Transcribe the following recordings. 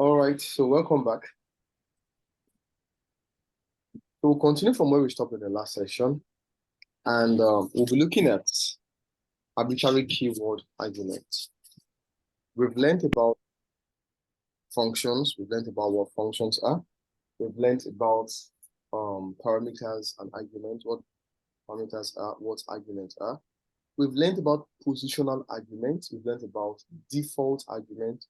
All right, so welcome back. So we'll continue from where we stopped in the last session, and we'll be looking at arbitrary keyword arguments. We've learned about functions. We've learned about what functions are. We've learned about parameters and arguments, what parameters are, what arguments are. We've learned about positional arguments. We've learned about default argument.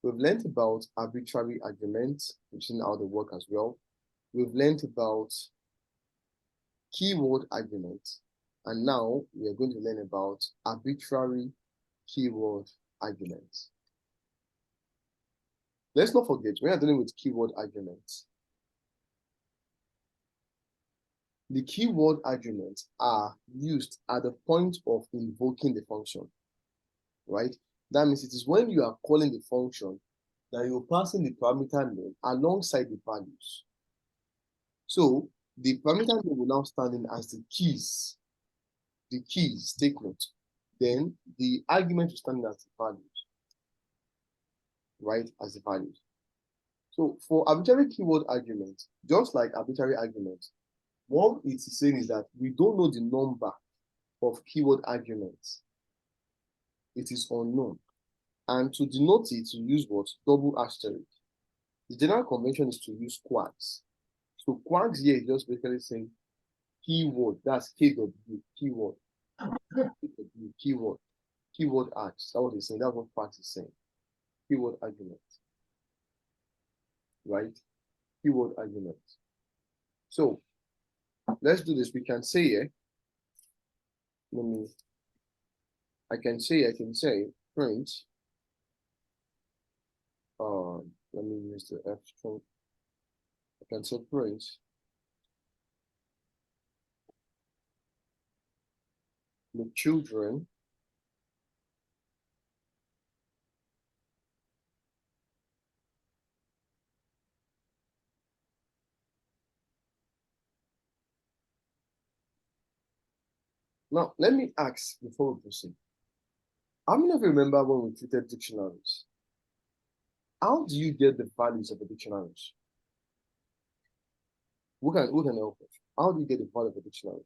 We've learned about arbitrary arguments, we've seen how they work as well. We've learned about keyword arguments. And now we are going to learn about arbitrary keyword arguments. Let's not forget, we are dealing with keyword arguments. The keyword arguments are used at the point of invoking the function, right? That means it is when you are calling the function that you're passing the parameter name alongside the values. So the parameter name will now stand in as the keys statement. Then the argument will stand as the values, right? As the values. So for arbitrary keyword argument, just like arbitrary argument, what it is saying is that we don't know the number of keyword arguments. It is unknown. And to denote it, you use what? Double asterisk. The general convention is to use quads. So quads here is just basically saying keyword. That's KW, keyword. Keyword. Keyword args. That's what they're saying. That's what quads is saying. Keyword argument. Right? Keyword argument. So let's do this. We can say here, I can say print. Let me use the F string. I can say print the children Now, let me ask before we proceed. How many of you remember when we treated dictionaries? How do you get the values of the dictionaries? Who can help us? How do you get the value of the dictionary?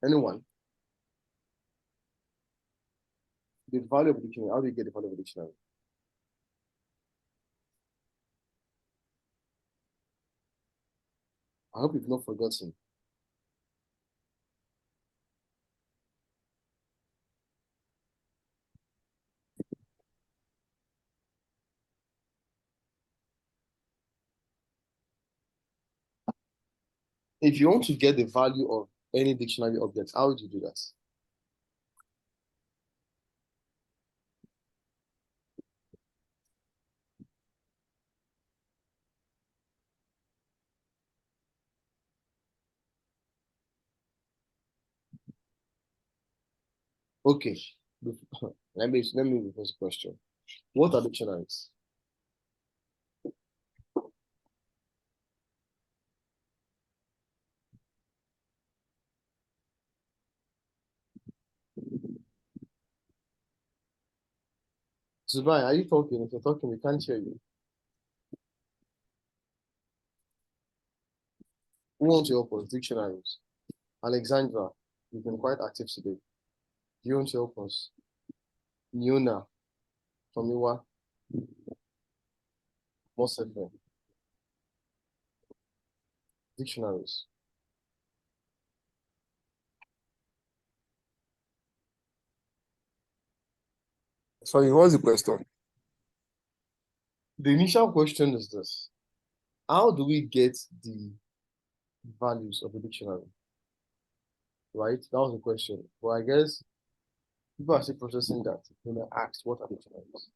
Anyone? The value of the dictionary. How do you get the value of the dictionary? I hope you've not forgotten. If you want to get the value of any dictionary object, how would you do that? Okay. let me rephrase the question. What are dictionaries? Zubai, are you talking? If you're talking, we can't hear you. Who wants to help us? Dictionaries. Alexandra, you've been quite active today. Do you want to help us? Niona, Tomiwa, Mosefe. Dictionaries. Sorry, what's the question? The initial question is this. How do we get the values of the dictionary? Right? That was the question. But I guess people are still processing that. When I asked what are dictionaries?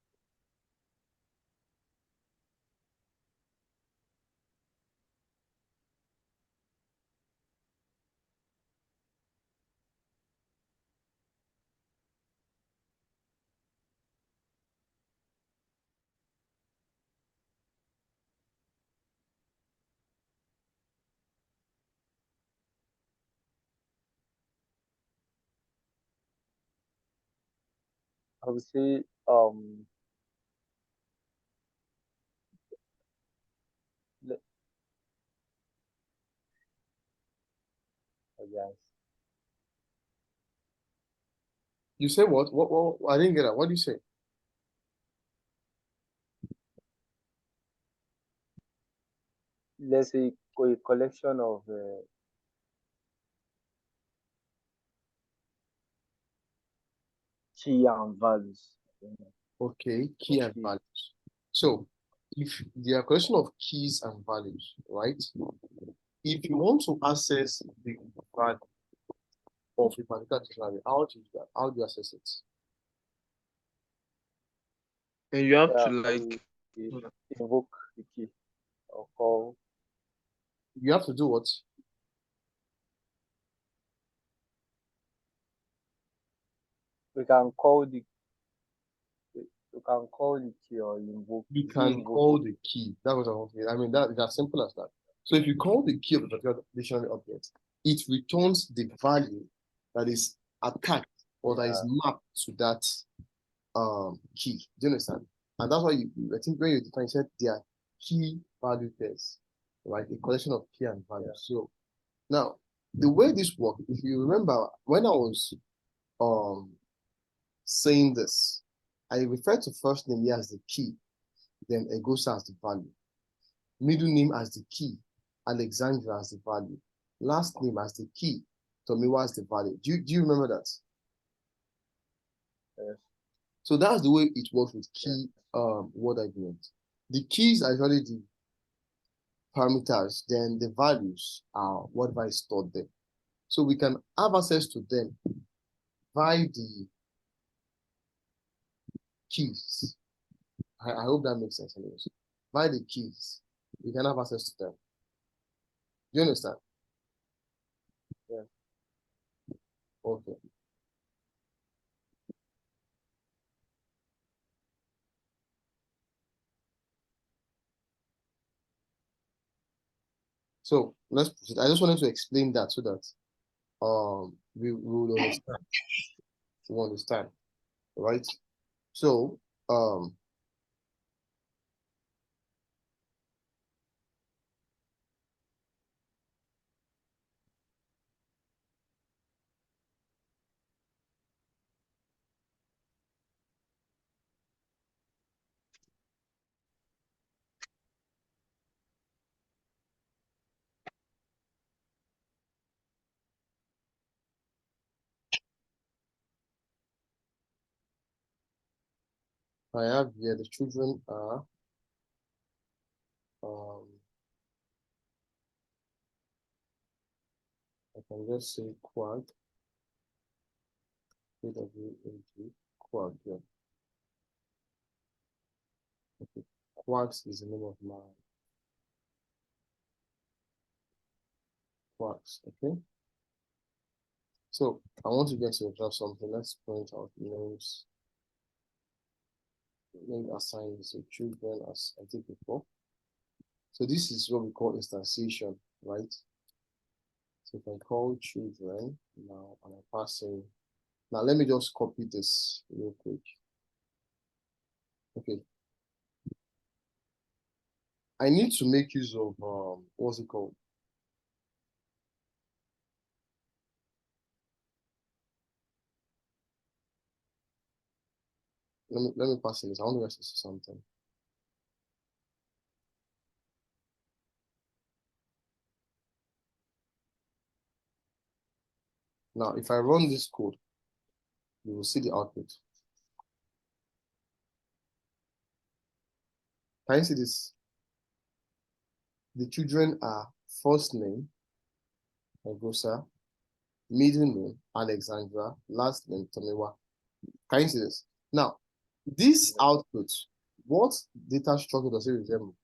I would say le- yes, You say what? What? I didn't get that. What do you say? let's say a collection of key and values. Okay, key For and key. values. So, if there are collection of keys and values, right? If you want to access the value of a particular dictionary, how do you do that? How do you access it? And you have to Yeah, like we invoke the key or call. You have to do what? We can call the we can call the key or invoke. You Is it can invoking? call the key. That was what I want to say. I mean, that is as simple as that. So if you call the key of a particular dictionary object, it returns the value that is attached or that is Yeah, mapped to that key. Do you understand? And that's why I think when you define, you said there are key value pairs, right? A collection of key and value. yeah, So now the way this works, if you remember when I was um saying this, I referred to first name here as the key, then Egosa as the value, middle name as the key, Alexandra as the value, last name as the key, Tomiwa as the value. Do you remember that? yes, So that's the way it works with yes, key word argument. The keys are usually the parameters, then the values are whatever is stored there. So we can have access to them via the keys. I hope that makes sense anyways. Via the keys, we can have access to them. Do you understand? yes. Okay. So let's proceed. I just wanted to explain that so that we will understand. We understand, right? So I have here the children are um I can just say quad, KWAG, quad, yeah. Okay. Quarks is the name of my quarks, okay? So I want you guys to observe something. Let's point out names. Let me assign this to children as I did before. So this is what we call instantiation, right? So if I call children now and I pass in, now let me just copy this real quick. Okay, I need to make use of what's it called? Let me pass in this. I want to ask you something. Now, if I run this code, you will see the output. Can you see this? The children are first name, Egosa, middle name, Alexandra, last name, Tomiwa. Can you see this? Now, this output, what data structure does it resemble?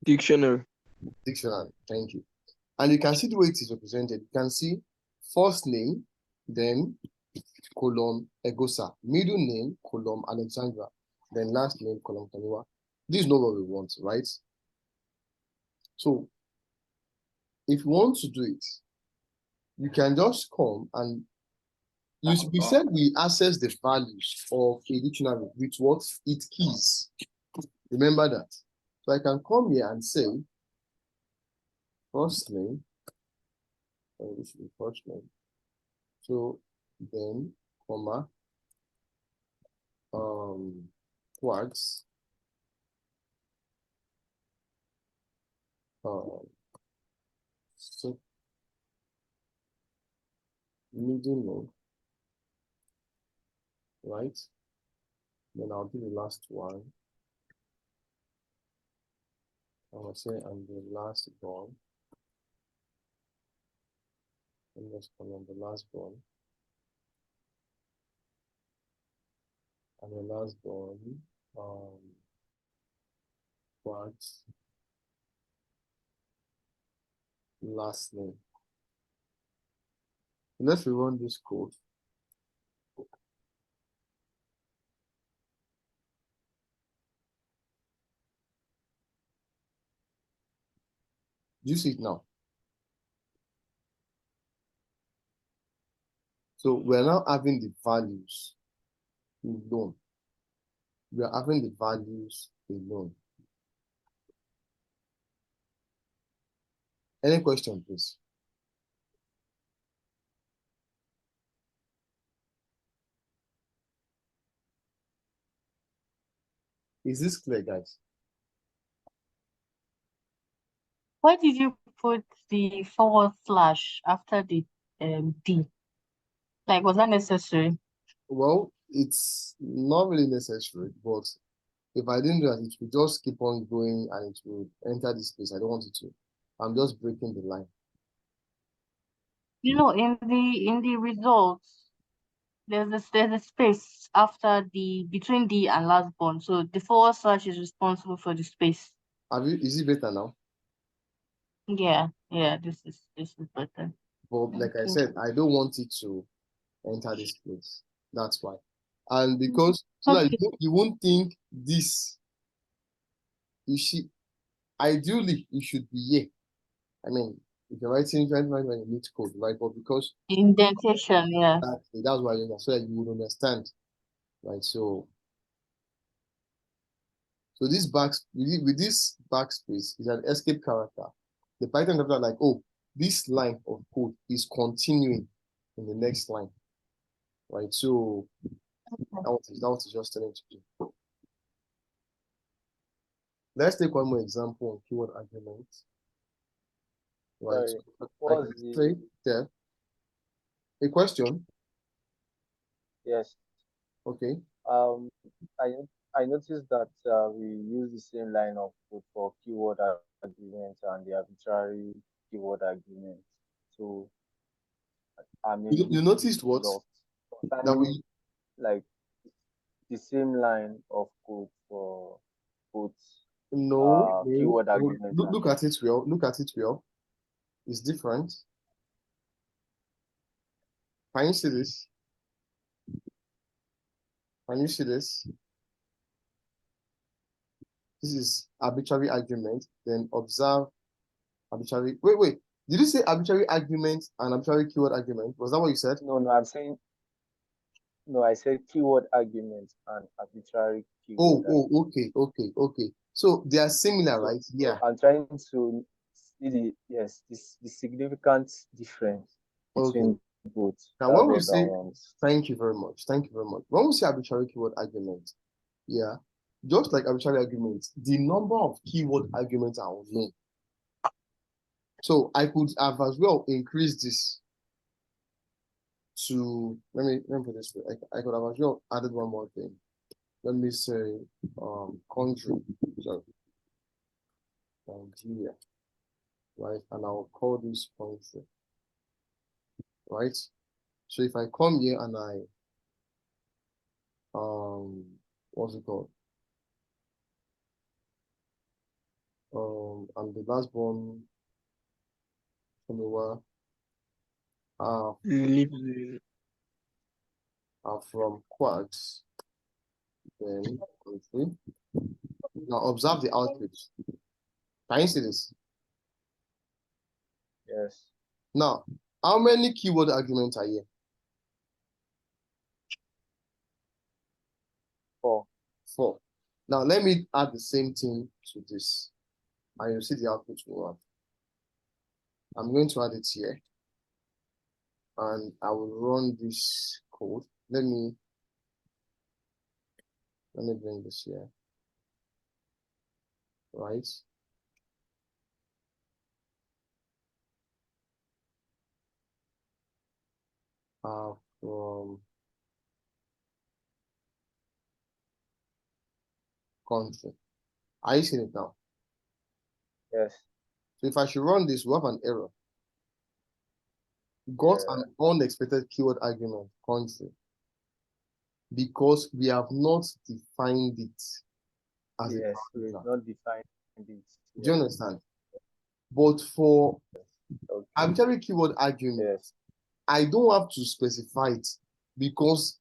dictionary. Dictionary. Thank you. And you can see the way it is represented. You can see first name, then column Egosa, middle name, column Alexandra, then last name, column Tomiwa. This is not what we want, right? So if you want to do it, you can just come and we said we access the values of a dictionary with what? Its keys. Remember that. So I can come here and say, first name, this should be first name. So then, comma, quads, so middle name, right? Then I'll do the last one. I will say I'm the last born. And let's call on the last born. And the last born, what? Last name. Let's rerun this code. Do you see it now? So we're now having the values alone. We are having the values alone. Any question, please? Is this clear, guys? Why did you put the / after the D? Like, was that necessary? Well, it's not really necessary, but if I didn't do that, it would just keep on going and it would enter this place. I don't want it to. I'm just breaking the line. You know, in the results, there's a space after between D and last born. So the / is responsible for the space. Is it better now? Yeah, this is better. But like I said, I don't want it to enter this place. That's why. And because so that you won't think this, ideally you should be here. I mean, if you're writing when you need code, right? But because indentation, yeah. that's why so that you would understand, right? So this with this backspace is an escape character. The Python character like, oh, this line of code is continuing in the next line, right? So that was just telling to do. Let's take one more example on keyword argument. Right. Sorry, say there. A question? Yes. Okay. I noticed that we use the same line of code for keyword arguments and the arbitrary keyword arguments. So you noticed what? That we like the same line of code for both keyword arguments. Look at it well. Look at it well. It's different. Can you see this? Can you see this? This is arbitrary argument. Then observe arbitrary. Wait. Did you say arbitrary argument and arbitrary keyword argument? Was that what you said? No, I'm saying. No, I said keyword argument and arbitrary keyword. Okay. So they are similar, right? Yeah. I'm trying to see the significant difference between both. Now, when we say, thank you very much. When we say arbitrary keyword argument, yeah, just like arbitrary arguments, the number of keyword arguments are unknown. So I could have as well increased this to, let me put this way. I could have as well added one more thing. Let me say, country, sorry, Nigeria, right? And I'll call this country, right? So if I come here and I, what's it called? And the last one, are from quads, then country. Now observe the output. Can you see this? Yes. Now, how many keyword arguments are here? 4. Now let me add the same thing to this, and you'll see the output will have. I'm going to add it here, and I will run this code. Let me bring this here, right? From country. Are you seeing it now? Yes. So if I should run this, we have an error. Got an unexpected keyword argument, country, because we have not defined it as a Yes, we have not defined it. Do you understand? But for arbitrary keyword argument, Yes. I don't have to specify it because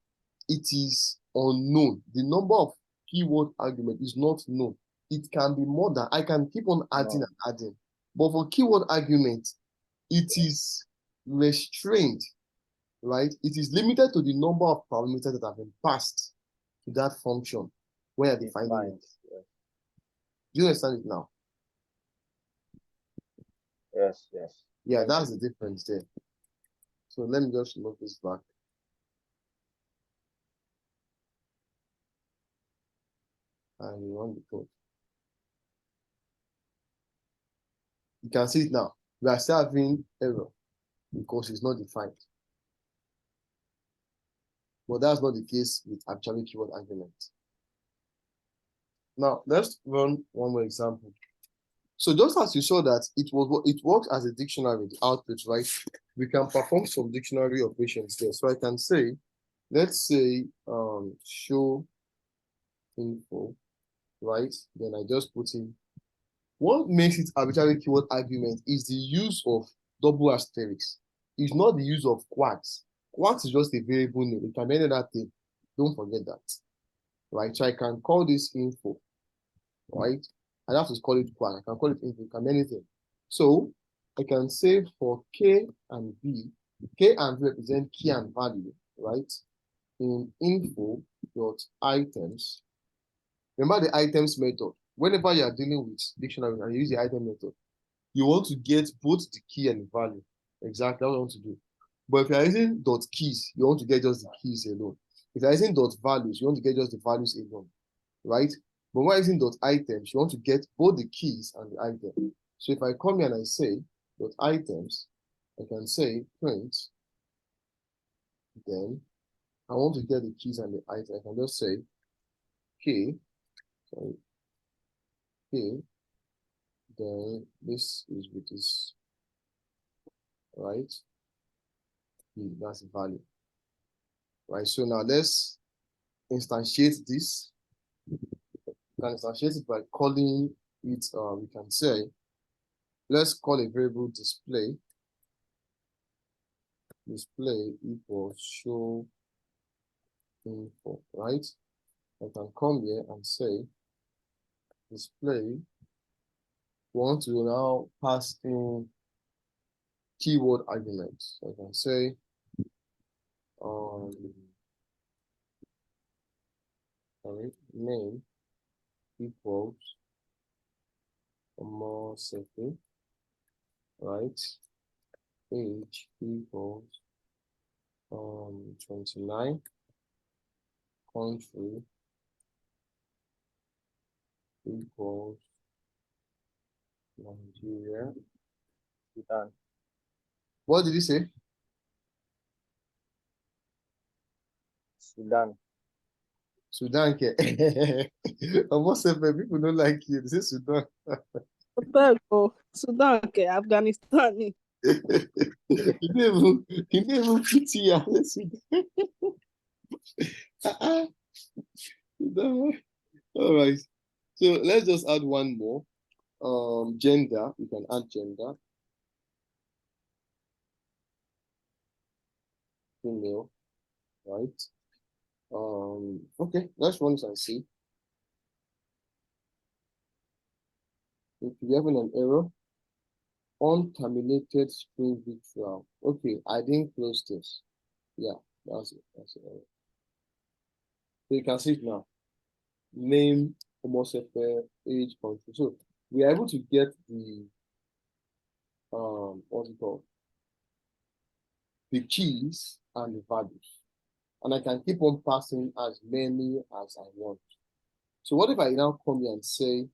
it is unknown. The number of keyword argument is not known. It can be more than, I can keep on adding and adding. But for keyword argument, it is restrained, right? It is limited to the number of parameters that have been passed to that function when you're defining it. Yes. Do you understand it now? Yes, yes. Yeah, that's the difference there. So let me just look this back. And we run the code. You can see it now. We are still having error because it's not defined. But that's not the case with arbitrary keyword argument. Now let's run one more example. So just as you saw that it works as a dictionary, the output, right? We can perform some dictionary operations there. So I can say, let's say show info, right? Then I just put in. What makes it arbitrary keyword argument is the use of double asterisks. It's not the use of quads. Quads is just a variable name. It can be any other thing. Don't forget that. Right? So I can call this info, right? I have to call it quad. I can call it info. It can be anything. So I can say for K and B, K and B represent key and value, right? In info dot items. Remember the items method. Whenever you are dealing with dictionary and you use the item method, you want to get both the key and the value. Exactly what you want to do. But if you're using dot keys, you want to get just the keys alone. If you're using dot values, you want to get just the values alone, right? But when you're using dot items, you want to get both the keys and the item. So if I come here and I say dot items, I can say print, then I want to get the keys and the item. I can just say K, sorry, K, then this is with this, right? That's the value, right? So now let's instantiate this. We can instantiate it by calling it, we can say, let's call a variable display equals show info, right? I can come here and say display, want to now pass in keyword arguments. So I can say name equals more simple, right? Age equals 29, country equals Nigeria. Sudan. What did you say? Sudan. Sudan. Almost people don't like you. This is Sudan. Sudan, Afghanistan. You never pity All right. So let's just add one more. Gender. We can add gender. Female. Right. Okay. Let's run this and see. If you're having an error, unterminated string virtual. Okay, I didn't close this. Yeah, that's it. That's it. So you can see it now. name, homosexual, age, country. So we are able to get the what's it called? The keys and the values. And I can keep on passing as many as I want. So what if I now come here and say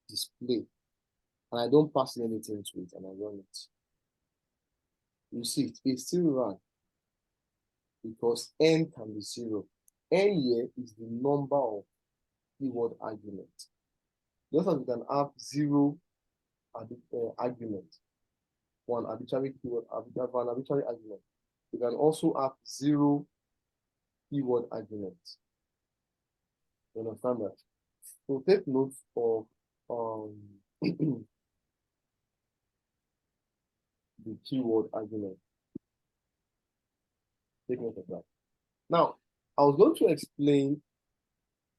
display and I don't pass anything to it and I run it? You see, it still run because n can be 0. N here is the number of keyword arguments. Just as we can have 0 argument, one arbitrary keyword, one arbitrary argument. We can also have 0 keyword arguments. You understand that? So take note of the keyword argument. Take note of that. Now, I was going to explain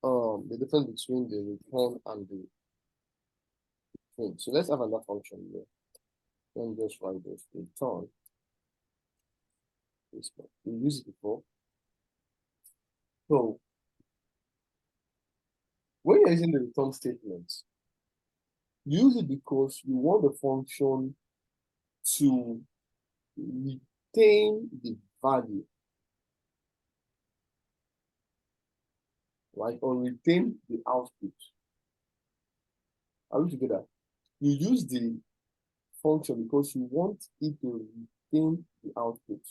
the difference between the return and the thing. So let's have another function here. Let me just write this return. We used it before. So when you're using the return statement, use it because you want the function to retain the value, right? Or retain the output. Are we together? You use the function because you want it to retain the output.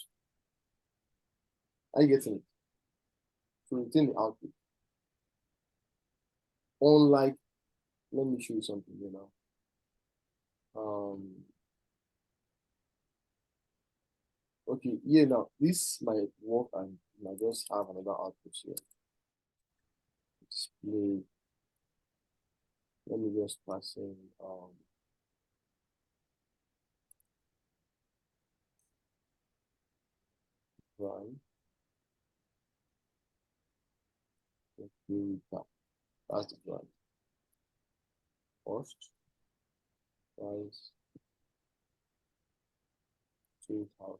Are you getting it? To retain the output. Unlike, let me show you something here now. Okay, yeah, now this might work and I just have another output here. Display. Let me just pass in run. Okay, that's the run. Cost price 2,000.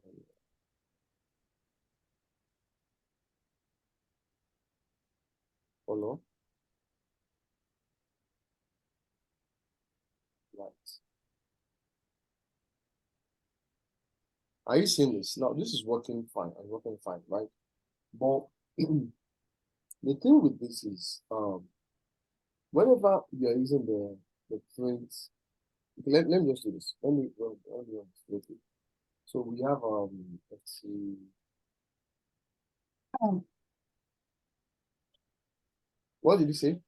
Follow. Right. Are you seeing this? Now this is working fine and working fine, right? But the thing with this is whenever you are using the print, let me just do this. Let me okay. So we have let's see. What did you say?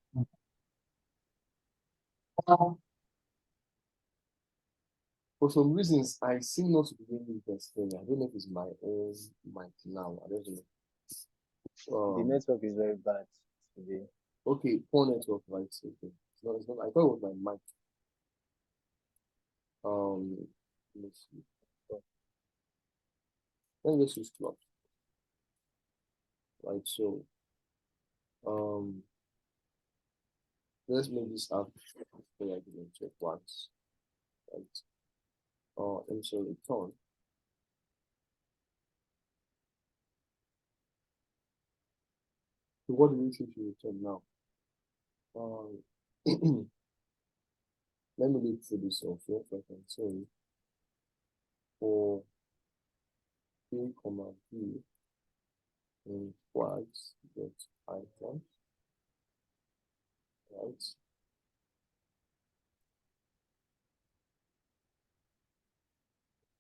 For some reasons, I seem not to be able to explain. I don't know if it's my own mic now. I don't know. The network is very bad today. Okay, poor network, right? Okay. It's not, I thought it was my mic. Let's see. Let me just use clock. Right, so let's make this app so I can check once. Right. And so return. So what do we see to return now? Let me leave for this off here so I can say for A, comma B in flags dot item, right?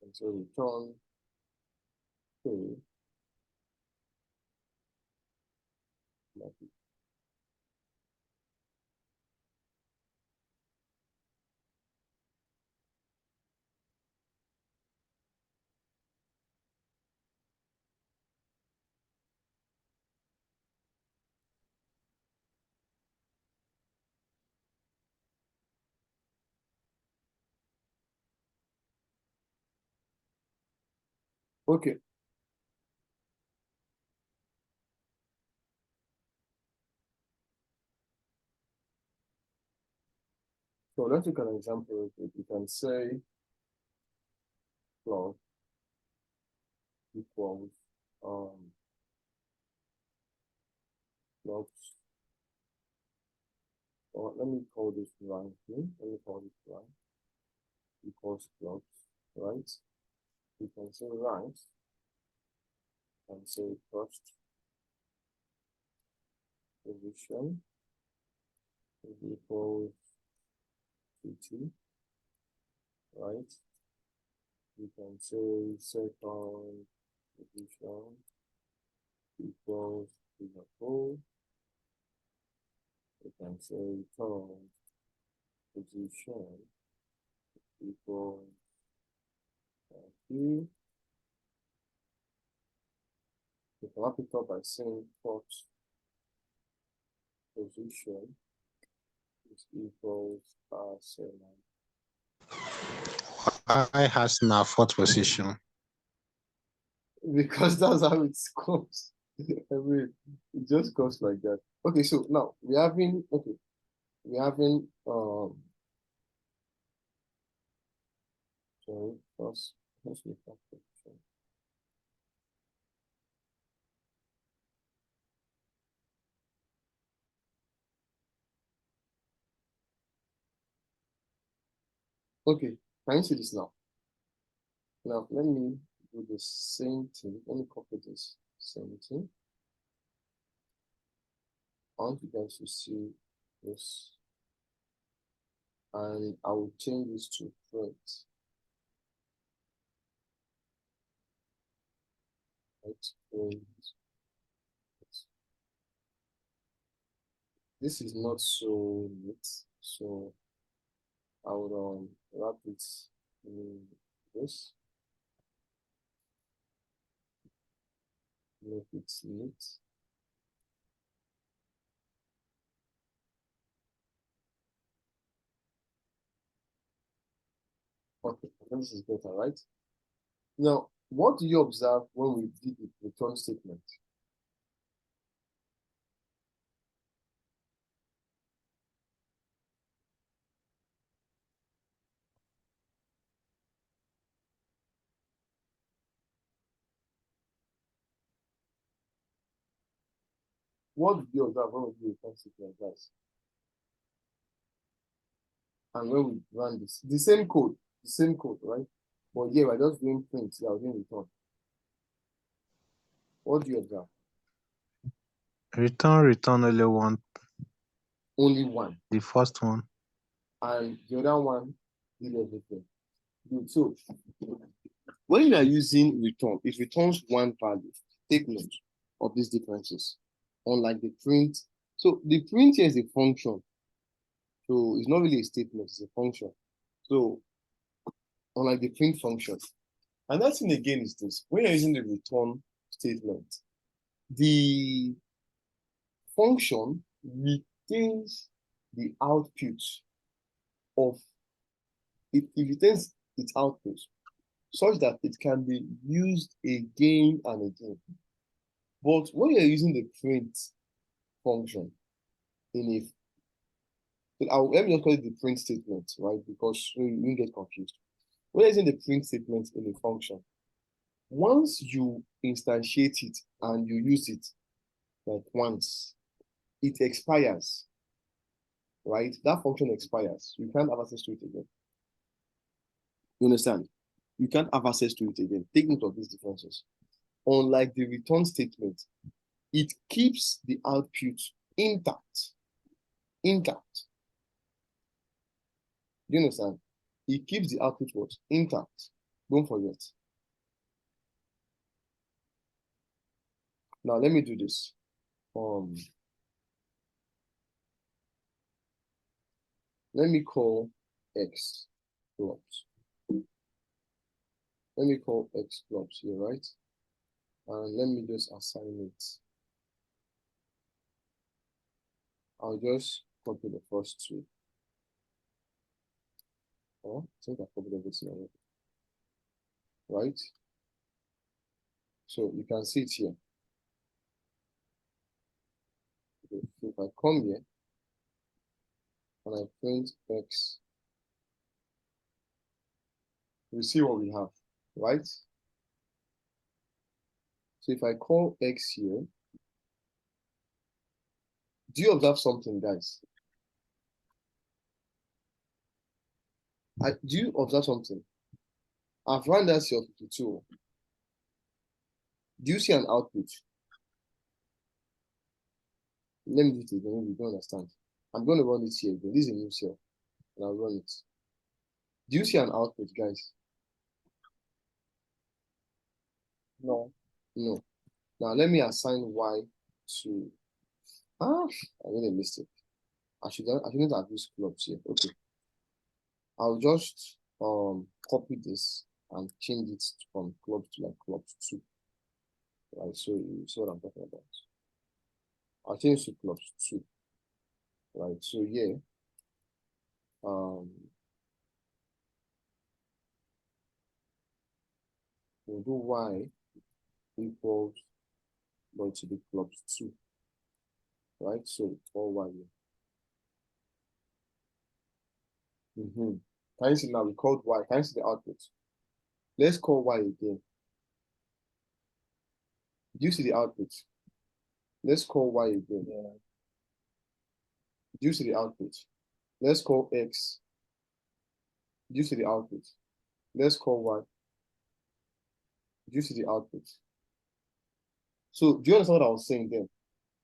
And so return K, like it. Okay. So let's take an example. You can say plot equals plot or let me call this ranking, let me call this rank equals blocks, right? You can say ranks and say first position is equals to 2, right? You can say second position equals to the whole. You can say third position equals 3. You can wrap it up by saying fourth position is equals 7. Why has now fourth position? Because that's how it goes. I mean, it just goes like that. Okay, so now we're having sorry, let's look at position. Okay, can you see this now? Now let me do the same thing. Let me copy this same thing. I want you guys to see this, and I will change this to print. Right, print. This is not so neat, so I would wrap it in this, make it neat. Okay, this is better, right? Now, what do you observe when we did the return statement? What did you observe when we did the return statement, guys? And when we run this, the same code, right? But yeah, we're just doing print, yeah, we're doing return. What do you observe? Return only one, Only one. the first one. And the other one did everything. Good. So when you are using return, it returns one value. Take note of these differences. Unlike the print. So the print here is a function. So it's not really a statement, it's a function. So unlike the print function. And that thing again is this. When you're using the return statement, the function retains the output of it retains its output such that it can be used again and again. But when you're using the print function in let me just call it the print statement, right? Because you won't get confused. When you're using the print statement in a function, once you instantiate it and you use it like once, it expires, right? That function expires. You can't have access to it again. You understand? You can't have access to it again. Take note of these differences. Unlike the return statement, it keeps the output intact. Intact. Do you understand? It keeps the output what? Intact. Don't forget. Now let me do this. Let me call x blobs. Let me call x blobs here, right? And let me just assign it. I'll just copy the first two. Oh, I think I copied everything already. Right? So you can see it here. Okay, so if I come here and I print x, we see what we have, right? So if I call x here, do you observe something, guys? Do you observe something? I've run that cell 52. Do you see an output? Let me do it again. Maybe you don't understand. I'm going to run it here again. This is a new cell, and I'll run it. Do you see an output, guys? No. No. Now let me assign y to. I made a mistake. I shouldn't have used clubs here. Okay. I'll just copy this and change it from club to like club 2. Right, so you see what I'm talking about. I'll change to club 2. Right, so yeah. We'll do y equals going to be club 2. Right, so for y. Can you see now we called y? Can you see the output? Let's call y again. Do you see the output? Let's call y again. Yeah. Do you see the output? Let's call x. Do you see the output? Let's call y. Do you see the output? So do you understand what I was saying then?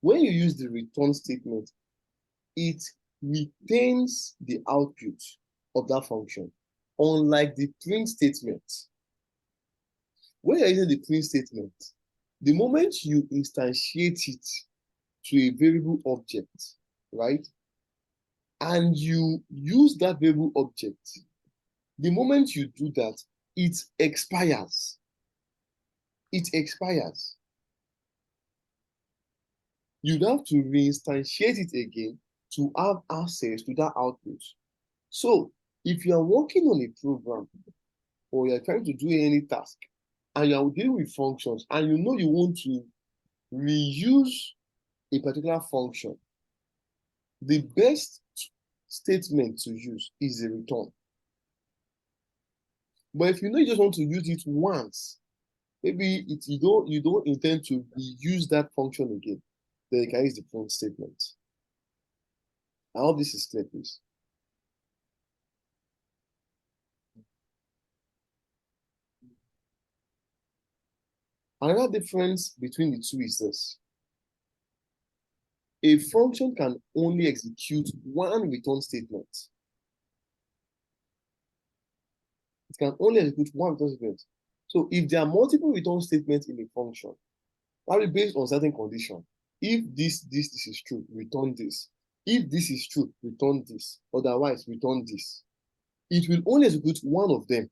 When you use the return statement, it retains the output of that function, unlike the print statement. When you're using the print statement, the moment you instantiate it to a variable object, right, and you use that variable object, the moment you do that, it expires. It expires. You'd have to reinstantiate it again to have access to that output. So if you are working on a program or you're trying to do any task and you're dealing with functions and you know you want to reuse a particular function, the best statement to use is a return. But if you know you just want to use it once, maybe you don't intend to reuse that function again, then you can use the print statement. I hope this is clear, please. Another difference between the two is this. A function can only execute one return statement. It can only execute one return statement. So if there are multiple return statements in a function, that will be based on certain condition. If this is true, return this. If this is true, return this. Otherwise, return this. It will only execute one of them.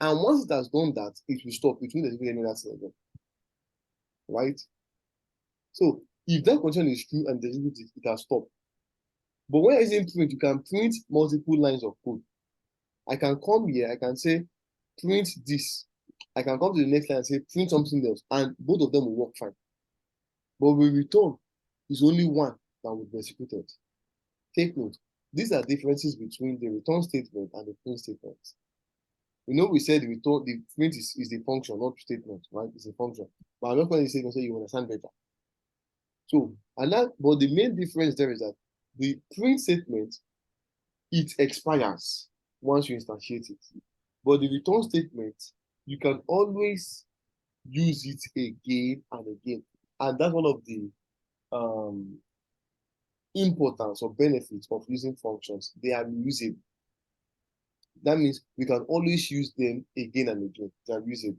And once it has done that, it will stop. It won't execute any other thing again. Right? So if that condition is true and execute it, it has stopped. But when it's in print, you can print multiple lines of code. I can come here, I can say print this. I can come to the next line and say print something else, and both of them will work fine. But with return, is only one that will be executed. Take note, these are differences between the return statement and the print statement. You know, we said the print is the function, not statement, right? It's a function. But I'm not going to say you understand better. So, but the main difference there is that the print statement, it expires once you instantiate it. But the return statement, you can always use it again and again. And that's one of the importance or benefits of using functions. They are reusable. That means we can always use them again and again. They are reusable.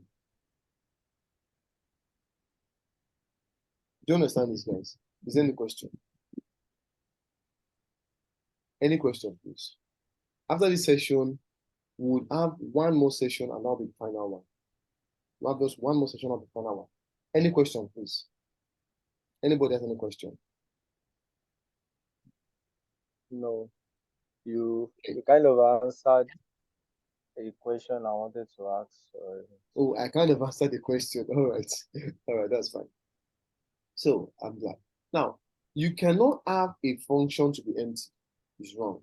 Do you understand this, guys? Is there any question? Any question, please? After this session, we will have one more session and that'll be the final one. We'll have just one more session of the final one. Any question, please? Anybody has any question? No. You kind of answered a question I wanted to ask. Oh, I kind of answered the question. All right. All right, that's fine. So I'm glad. Now, you cannot have a function to be empty. It's wrong.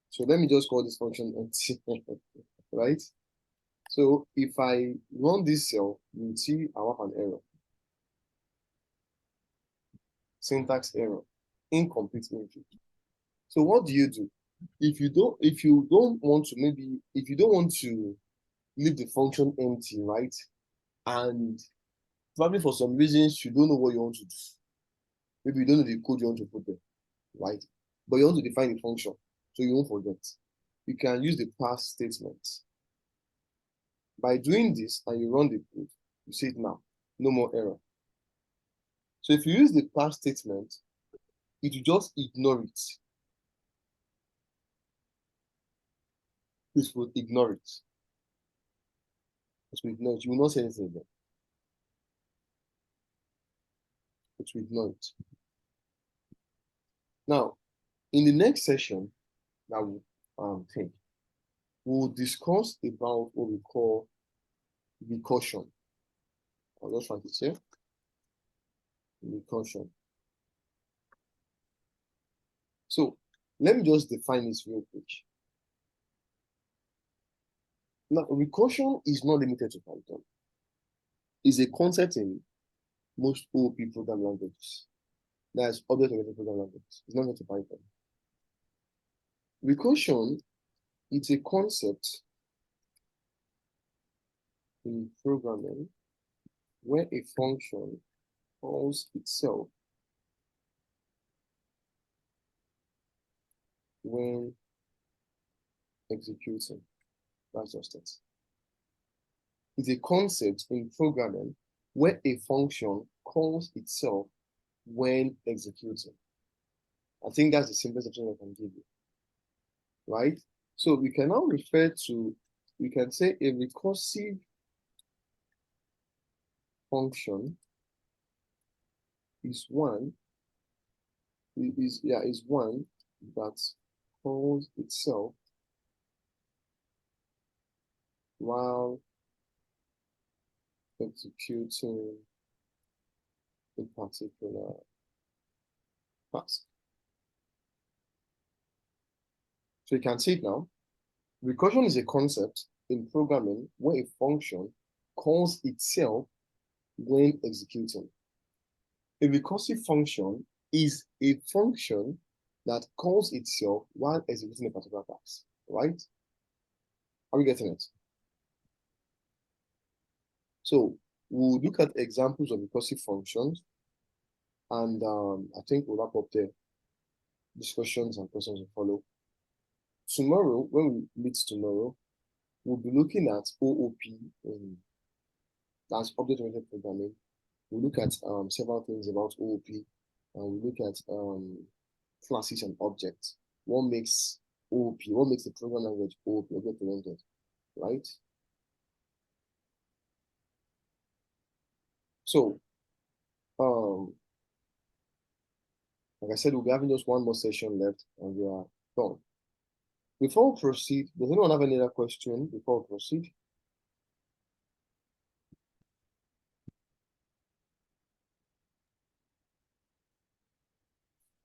So let me just call this function empty. Right? So if I run this cell, you will see I have an error. Syntax error. Incomplete input. So what do? if you don't want to leave the function empty, right? And probably for some reasons you don't know what you want to do. Maybe you don't know the code you want to put there, right? But you want to define the function, so you won't forget. You can use the pass statement. By doing this and you run the code, you see it now, no more error. So if you use the pass statement, it will just ignore it. This will ignore it. It will ignore it. You will not say anything again. It will ignore it. Now, in the next session that we'll take, we'll discuss about what we call recursion. I'll just write it here. Recursion. So let me just define this real quick. Now, recursion is not limited to Python. It's a concept in most OOP program languages. That's object-oriented program languages. It's not limited to Python. Recursion is a concept in programming where a function calls itself when executing. That's just it. It's a concept in programming where a function calls itself when executing. I think that's the simplest option I can give you. Right? So we can now refer to, we can say a recursive function is one that calls itself while executing a particular task. So you can see it now. Recursion is a concept in programming where a function calls itself when executing. A recursive function is a function that calls itself while executing a particular task, right? Are we getting it? So we'll look at examples of recursive functions, and I think we'll wrap up there. Discussions and questions will follow. Tomorrow, when we meet tomorrow, we'll be looking at OOP, that's object-oriented programming. We'll look at several things about OOP, and we'll look at classes and objects. What makes OOP, what makes the program language OOP, object-oriented, right? So, like I said, we'll be having just one more session left, and we are done. Before we proceed, does anyone have any other question before we proceed?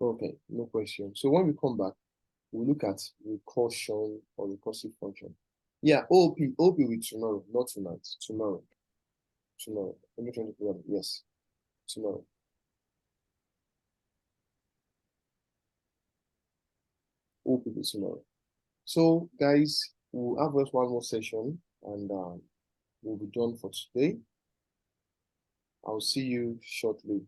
Okay, no question. So when we come back, we'll look at recursion or recursive function. Yeah, OOP will be tomorrow, not tonight. Tomorrow. Let me try to put that. Yes, tomorrow. OOP will be tomorrow. So guys, we'll have just one more session, and we'll be done for today. I'll see you shortly.